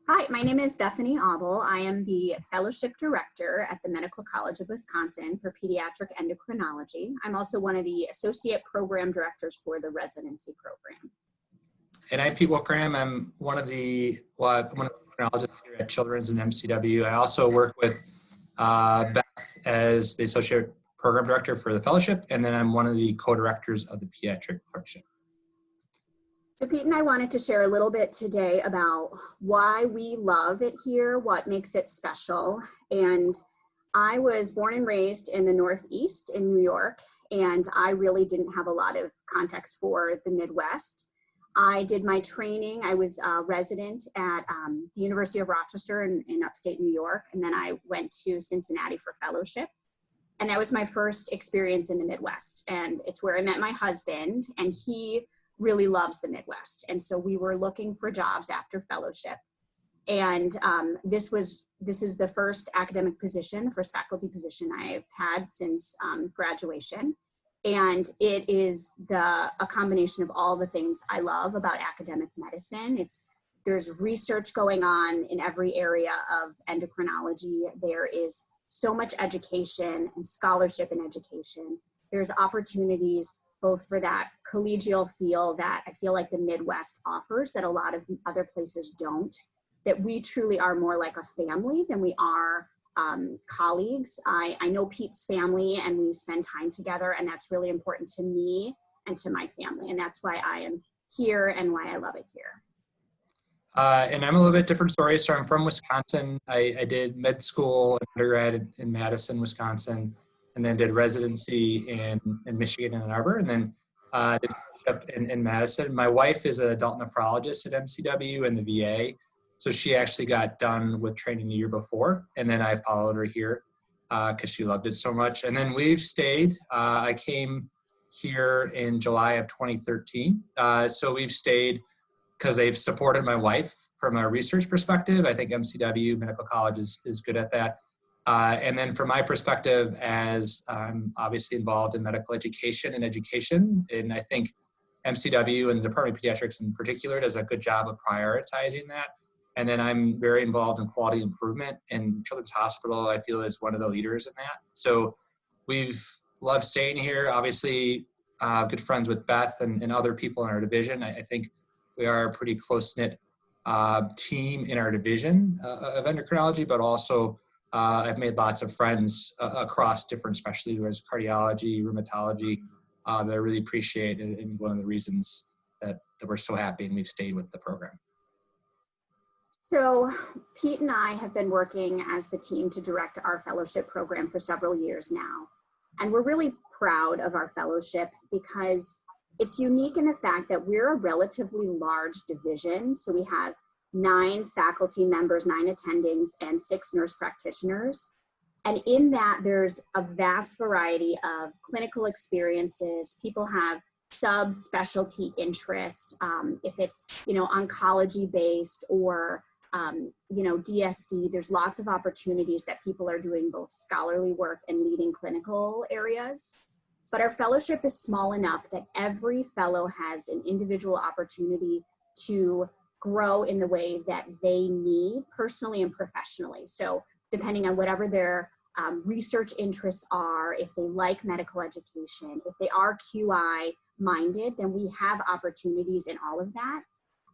Hi, my name is Bethany Auble. I am the Fellowship Director at the Medical College of Wisconsin for Pediatric Endocrinology. I'm also one of the Associate Program Directors for the residency program. And I'm Pete Wolfgram. I'm one of the endocrinologists here at Children's and MCW. I also work with Beth as the Associate Program Director for the Fellowship, and then I'm one of the co-directors of the Pediatric Fellowship. So Pete and I wanted to share a little bit today about why we love it here, what makes it special. And I was born and raised in the Northeast in New York, and I really didn't have a lot of context for the Midwest. I did my training. I was a resident at the University of Rochester in upstate New York, and then I went to Cincinnati for fellowship. And that was my first experience in the Midwest. And it's where I met my husband, and he really loves the Midwest. And so we were looking for jobs after fellowship. And this is the first academic position, the first faculty position I've had since graduation. And it is a combination of all the things I love about academic medicine. There's research going on in every area of endocrinology. There is so much education and scholarship in education. There's opportunities both for that collegial feel that I feel like the Midwest offers that a lot of other places don't, that we truly are more like a family than we are colleagues. I know Pete's family and we spend time together, and that's really important to me and to my family. And that's why I am here and why I love it here. And I'm a little bit different story. So I'm from Wisconsin. I did med school and undergrad in Madison, Wisconsin, and then did residency in Michigan and Ann Arbor, and then did fellowship in Madison. My wife is an adult nephrologist at MCW and the VA, so she actually got done with training the year before, and then I followed her here because she loved it so much. And then we've stayed. I came here in July of 2013, so we've stayed because they've supported my wife from a research perspective. I think MCW Medical College is good at that. And then from my perspective, as I'm obviously involved in medical education, and I think MCW and the Department of Pediatrics in particular does a good job of prioritizing that. And then I'm very involved in quality improvement, and Children's Hospital, I feel, is one of the leaders in that. So we've loved staying here. Obviously, good friends with Beth and other people in our division. I think we are a pretty close-knit team in our division of endocrinology, but also I've made lots of friends across different specialties, whether it's cardiology, rheumatology, that I really appreciate, and one of the reasons that we're so happy and we've stayed with the program. So Pete and I have been working as the team to direct our fellowship program for several years now. And we're really proud of our fellowship because it's unique in the fact that we're a relatively large division. So we have 9 faculty members, 9 attendings, and 6 nurse practitioners. And in that, there's a vast variety of clinical experiences. People have subspecialty interests. If it's, oncology based or, DSD, there's lots of opportunities that people are doing both scholarly work and leading clinical areas. But our fellowship is small enough that every fellow has an individual opportunity to grow in the way that they need personally and professionally. So depending on whatever their research interests are, if they like medical education, if they are QI minded, then we have opportunities in all of that.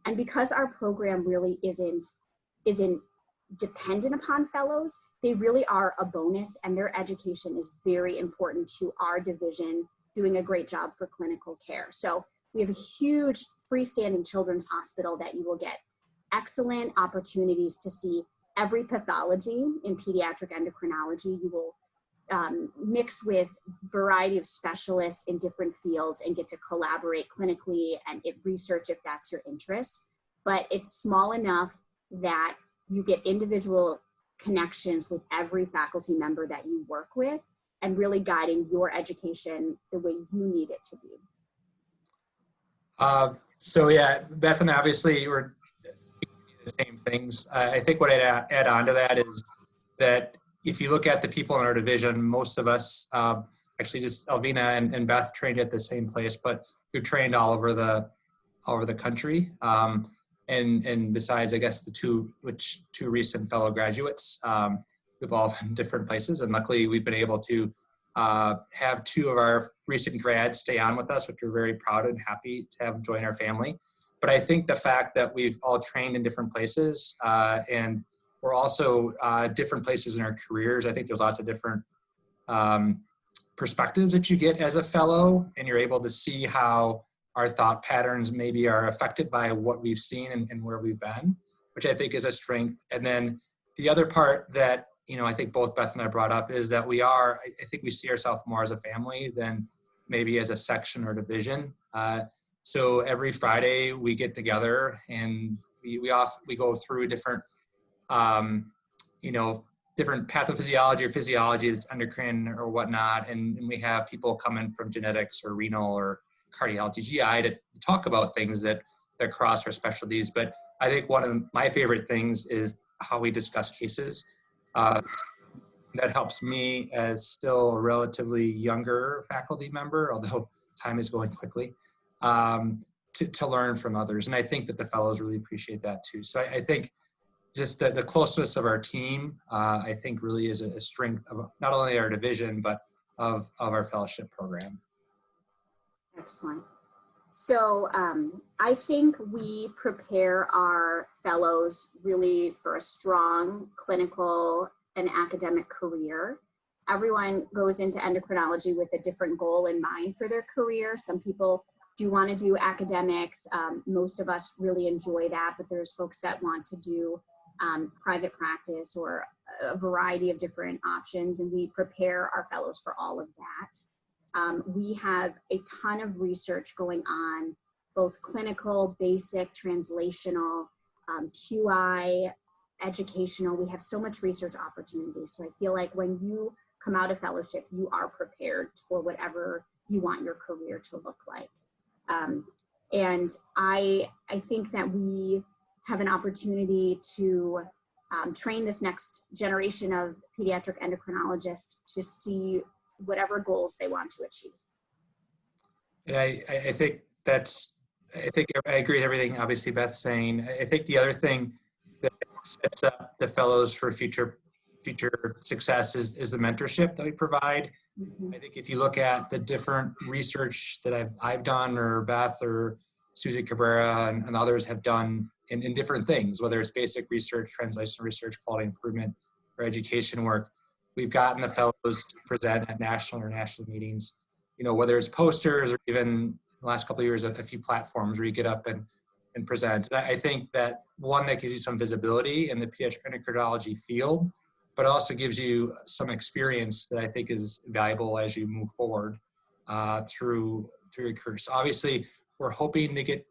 And because our program really isn't dependent upon fellows, they really are a bonus, and their education is very important to our division doing a great job for clinical care. So we have a huge freestanding children's hospital that you will get excellent opportunities to see every pathology in pediatric endocrinology. You will mix with a variety of specialists in different fields and get to collaborate clinically and research if that's your interest. But it's small enough that you get individual connections with every faculty member that you work with and really guiding your education the way you need it to be. So yeah, Beth and obviously we're the same things. I think what I'd add on to that is that if you look at the people in our division, most of us, actually just Alvina and Beth trained at the same place, but we've trained all over the country. And besides, I guess, the two recent fellow graduates, we've all been different places. And luckily, we've been able to have two of our recent grads stay on with us, which we're very proud and happy to have join our family. But I think the fact that we've all trained in different places and we're also different places in our careers, I think there's lots of different perspectives that you get as a fellow, and you're able to see how our thought patterns maybe are affected by what we've seen and where we've been, which I think is a strength. And then the other part that, I think both Beth and I brought up is that I think we see ourselves more as a family than maybe as a section or division. So every Friday we get together and we go through different, different pathophysiology or physiology that's endocrine or whatnot. And we have people come in from genetics or renal or cardiology, GI to talk about things that cross our specialties. But I think one of my favorite things is how we discuss cases. That helps me as still a relatively younger faculty member, although time is going quickly, to learn from others. And I think that the fellows really appreciate that too. So I think just the closeness of our team, I think really is a strength of not only our division, but of our fellowship program. Excellent. So I think we prepare our fellows really for a strong clinical and academic career. Everyone goes into endocrinology with a different goal in mind for their career. Some people do want to do academics. Most of us really enjoy that, but there's folks that want to do private practice or a variety of different options, and we prepare our fellows for all of that. We have a ton of research going on, both clinical, basic, translational, QI, educational. We have so much research opportunity. So I feel like when you come out of fellowship, you are prepared for whatever you want your career to look like. And I think that we have an opportunity to train this next generation of pediatric endocrinologists to see whatever goals they want to achieve. And I think I agree with everything obviously Beth's saying. I think the other thing that sets up the fellows for future success is the mentorship that we provide. Mm-hmm. I think if you look at the different research that I've done, or Beth or Susie Cabrera and others have done in different things, whether it's basic research, translational research, quality improvement, or education work, we've gotten the fellows to present at national or international meetings, whether it's posters or even the last couple of years, a few platforms where you get up and present. And I think that one, that gives you some visibility in the pediatric endocrinology field, but also gives you some experience that I think is valuable as you move forward through your career. So obviously, we're hoping to get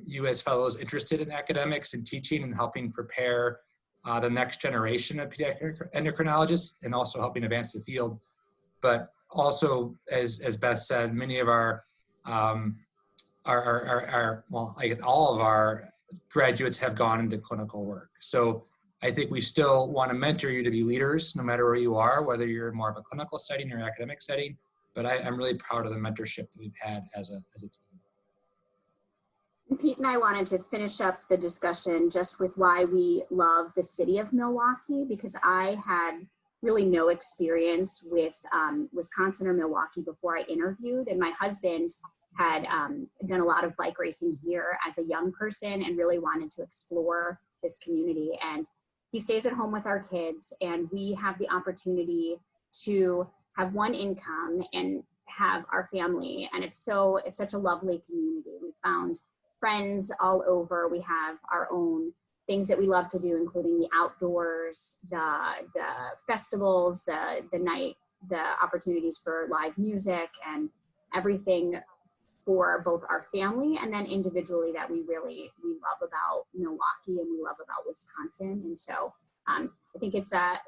you as fellows interested in academics and teaching and helping prepare the next generation of pediatric endocrinologists, and also helping advance the field. But also, as Beth said, many of all of our graduates have gone into clinical work. So I think we still want to mentor you to be leaders, no matter where you are, whether you're in more of a clinical setting or academic setting. But I'm really proud of the mentorship that we've had as a team. Pete and I wanted to finish up the discussion just with why we love the city of Milwaukee, because I had really no experience with Wisconsin or Milwaukee before I interviewed, and my husband had done a lot of bike racing here as a young person and really wanted to explore this community. And he stays at home with our kids, and we have the opportunity to have one income and have our family. And it's such a lovely community. We found friends all over. We have our own things that we love to do, including the outdoors, the festivals, the opportunities for live music, and everything for both our family and then individually that we love about Milwaukee and we love about Wisconsin. And so I think it's a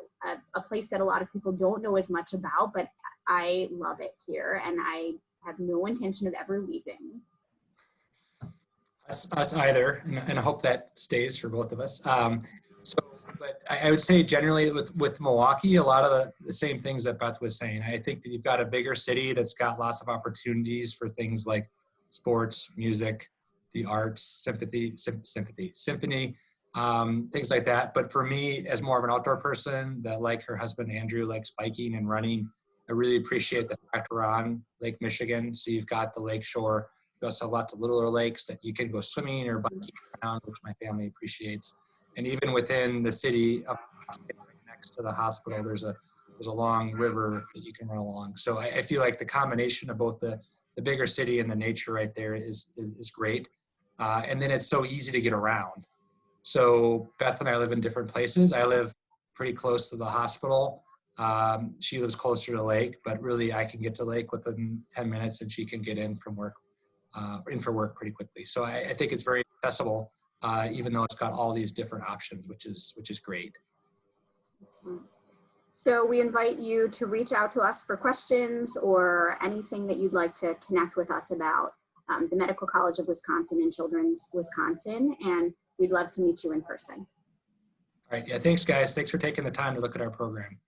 place that a lot of people don't know as much about, but I love it here, and I have no intention of ever leaving. Us either, and I hope that stays for both of us. But I would say generally with Milwaukee, a lot of the same things that Beth was saying. I think that you've got a bigger city that's got lots of opportunities for things like sports, music, the arts, symphony, things like that. But for me, as more of an outdoor person that, like her husband Andrew, likes biking and running, I really appreciate the fact we're on Lake Michigan. So you've got the lake shore. You also have lots of littler lakes that you can go swimming or biking around, which my family appreciates. And even within the city, right next to the hospital, there's a long river that you can run along. So I feel like the combination of both the bigger city and the nature right there is great. And then it's so easy to get around. So Beth and I live in different places. I live pretty close to the hospital. She lives closer to the lake, but really I can get to the lake within 10 minutes and she can get in for work pretty quickly. So I think it's very accessible, even though it's got all these different options, which is great. So we invite you to reach out to us for questions or anything that you'd like to connect with us about the Medical College of Wisconsin and Children's Wisconsin, and we'd love to meet you in person. All right. Yeah. Thanks, guys. Thanks for taking the time to look at our program.